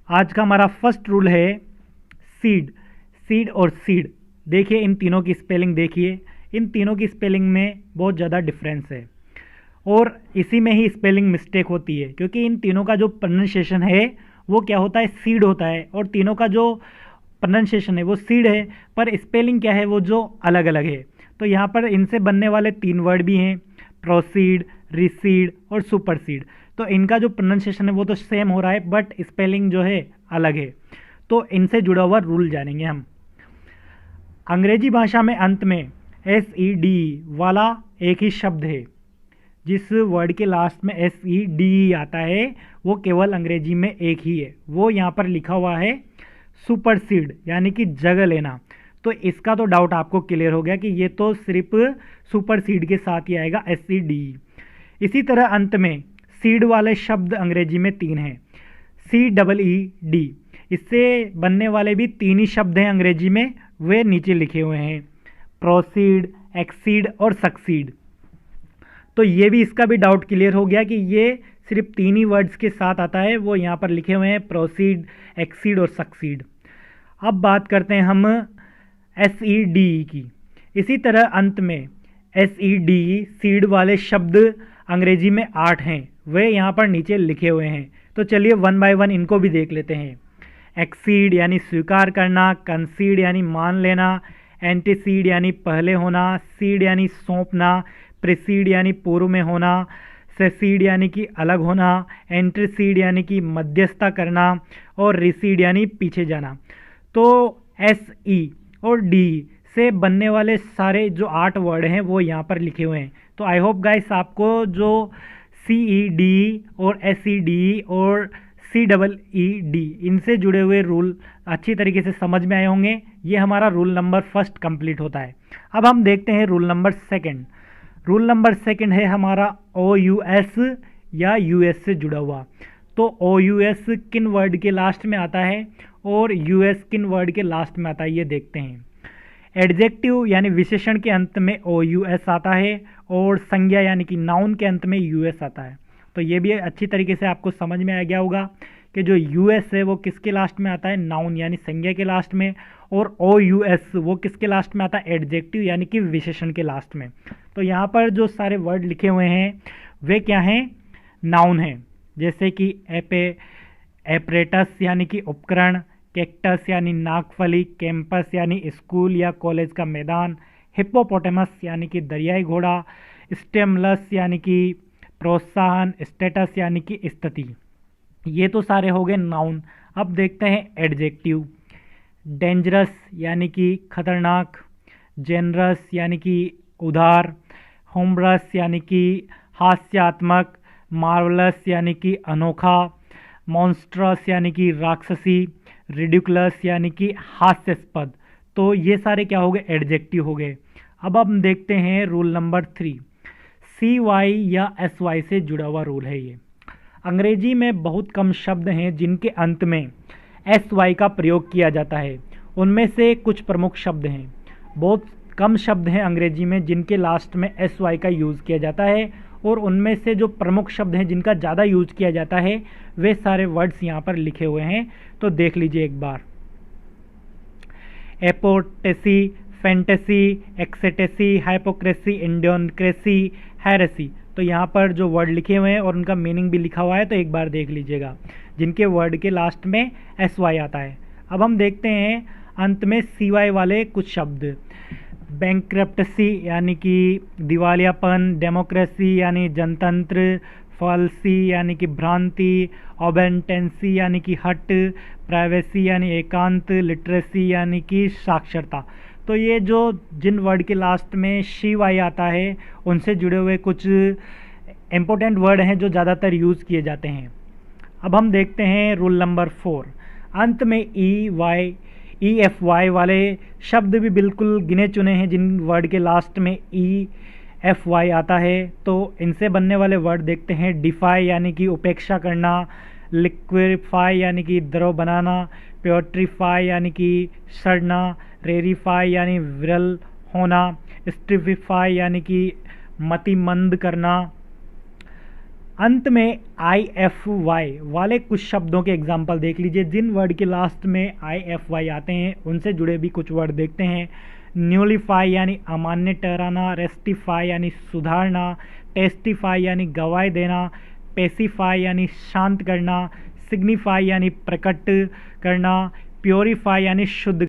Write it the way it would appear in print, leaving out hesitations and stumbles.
आज का हमारा फर्स्ट रूल है सीड। सीड और सीड, देखिए इन तीनों की स्पेलिंग, देखिए इन तीनों की स्पेलिंग में बहुत ज़्यादा डिफरेंस है और इसी में ही स्पेलिंग मिस्टेक होती है, क्योंकि इन तीनों का जो प्रोनाउंसिएशन है वो क्या होता है, सीड होता है, और तीनों का जो प्रोनाउंसिएशन है वो सीड है, पर स्पेलिंग क्या है वो जो अलग अलग है। तो यहाँ पर इनसे बनने वाले तीन वर्ड भी हैं, प्रोसीड, रिसीड और सुपरसीड। तो इनका जो प्रोनाउंसिएशन है वो तो सेम हो रहा है, बट स्पेलिंग जो है अलग है। तो इनसे जुड़ा हुआ रूल जानेंगे हम। अंग्रेजी भाषा में अंत में एस ई डी वाला एक ही शब्द है। जिस वर्ड के लास्ट में एस ई डी आता है वो केवल अंग्रेजी में एक ही है, वो यहाँ पर लिखा हुआ है सुपरसीड, यानी कि जगह लेना। तो इसका तो डाउट आपको क्लियर हो गया कि ये तो सिर्फ सुपरसीड के साथ ही आएगा, एस ई डी। इसी तरह अंत में सीड वाले शब्द अंग्रेजी में तीन हैं, सी डबल ई डी। इससे बनने वाले भी तीन ही शब्द हैं अंग्रेजी में, वे नीचे लिखे हुए हैं, प्रोसीड, एक्सीड और सक्सीड। तो ये भी, इसका भी डाउट क्लियर हो गया कि ये सिर्फ तीन ही वर्ड्स के साथ आता है, वो यहाँ पर लिखे हुए हैं, प्रोसीड, एक्सीड और सक्सीड। अब बात करते हैं हम एस ई डी की। इसी तरह अंत में एस ई डी सीड वाले शब्द अंग्रेजी में 8 हैं, वे यहाँ पर नीचे लिखे हुए हैं। तो चलिए वन बाय वन इनको भी देख लेते हैं। एक्सीड यानी स्वीकार करना, कंसीड यानी मान लेना, एंटीसीड यानी पहले होना, सीड यानी सौंपना, प्रीसीड यानी पूर्व में होना, सेसीड यानी कि अलग होना, एंट्रीसीड यानी कि मध्यस्थता करना, और रिसीड यानी पीछे जाना। तो एस ई और डी से बनने वाले सारे जो 8 वर्ड हैं वो यहाँ पर लिखे हुए हैं। तो आई होप गाइस आपको जो सी ई डी और एस ई डी और सी डबल ई डी इनसे जुड़े हुए रूल अच्छी तरीके से समझ में आए होंगे। ये हमारा रूल नंबर फर्स्ट कंप्लीट होता है। अब हम देखते हैं rule number second. Rule number second है हमारा ओ यू एस या यू एस से जुड़ा हुआ। तो ओ यू एस किन वर्ड के लास्ट में आता है और यू एस किन वर्ड के लास्ट में आता है, ये देखते हैं। एडजेक्टिव यानी विशेषण के अंत में ओ यू एस आता है और संज्ञा यानी कि नाउन के अंत में यू एस आता है। तो ये भी अच्छी तरीके से आपको समझ में आ गया होगा कि जो यू एस है वो किसके लास्ट में आता है, नाउन यानी संज्ञा के लास्ट में, और ओ यू एस वो किसके लास्ट में आता है, एडजेक्टिव यानी कि विशेषण के लास्ट में। तो यहाँ पर जो सारे वर्ड लिखे हुए हैं वे क्या हैं, नाउन हैं, जैसे कि एपरेटस यानी कि उपकरण, कैक्टस यानी नागफली, कैंपस यानी स्कूल या कॉलेज का मैदान, हिप्पोपोटेमस यानी कि दरियाई घोड़ा, स्टेमलस यानी कि प्रोत्साहन, स्टेटस यानी कि स्थिति। ये तो सारे हो गए नाउन। अब देखते हैं एडजेक्टिव। डेंजरस यानी कि खतरनाक, जेनरस यानी कि उदार, होमरस यानी कि हास्यात्मक, मार्वलस यानी कि अनोखा, मॉन्स्ट्रस यानी कि राक्षसी, रिडिकुलस यानी कि हास्यास्पद। तो ये सारे क्या हो गए, एडजेक्टिव हो गए। अब हम देखते हैं रूल नंबर 3। सी वाई या एस वाई से जुड़ा हुआ रूल है ये। अंग्रेजी में बहुत कम शब्द हैं जिनके अंत में एस वाई का प्रयोग किया जाता है। उनमें से कुछ प्रमुख शब्द हैं। बहुत कम शब्द हैं अंग्रेजी में जिनके लास्ट में एस वाई का यूज़ किया जाता है, और उनमें से जो प्रमुख शब्द हैं जिनका ज़्यादा यूज किया जाता है वे सारे वर्ड्स यहाँ पर लिखे हुए हैं। तो देख लीजिए एक बार। एपोटेसी, फैंटेसी, एक्सेटेसी, हाइपोक्रेसी, इंडियनक्रेसी, हेरेसी। तो यहाँ पर जो वर्ड लिखे हुए हैं और उनका मीनिंग भी लिखा हुआ है, तो एक बार देख लीजिएगा, जिनके वर्ड के लास्ट में एस वाई आता है। अब हम देखते हैं अंत में सी वाई वाले कुछ शब्द। बैंक्रप्टसी यानी कि दिवालियापन, डेमोक्रेसी यानी जनतंत्र, फॉल्सी यानी कि भ्रांति, ओबेंटेंसी यानी कि हट, प्राइवेसी यानी एकांत, लिटरेसी यानी कि साक्षरता। तो ये जो जिन वर्ड के लास्ट में शी वाई आता है उनसे जुड़े हुए कुछ इम्पोर्टेंट वर्ड हैं जो ज़्यादातर यूज़ किए जाते हैं। अब हम देखते हैं रूल नंबर 4। अंत में ई एफ वाई वाले शब्द भी बिल्कुल गिने चुने हैं जिन वर्ड के लास्ट में ई एफ वाई आता है। तो इनसे बनने वाले वर्ड देखते हैं। डिफाई यानी कि उपेक्षा करना, लिक्विफाई यानी कि द्रव बनाना, प्योट्रीफाई यानी कि सड़ना, रेरीफाई यानी विरल होना, स्ट्रिफिफाई यानी कि मतिमंद करना, अंत में IFY वाले कुछ शब्दों के एग्जाम्पल देख लीजिए। जिन वर्ड के लास्ट में IFY आते हैं उनसे जुड़े भी कुछ वर्ड देखते हैं। न्यूलीफाई यानी अमान्य ठहराना, रेस्टिफाई यानी सुधारना, टेस्टिफाई यानी गवाही देना, पेसिफाई यानी शांत करना, सिग्निफाई यानी प्रकट करना, प्योरीफाई यानी शुद्ध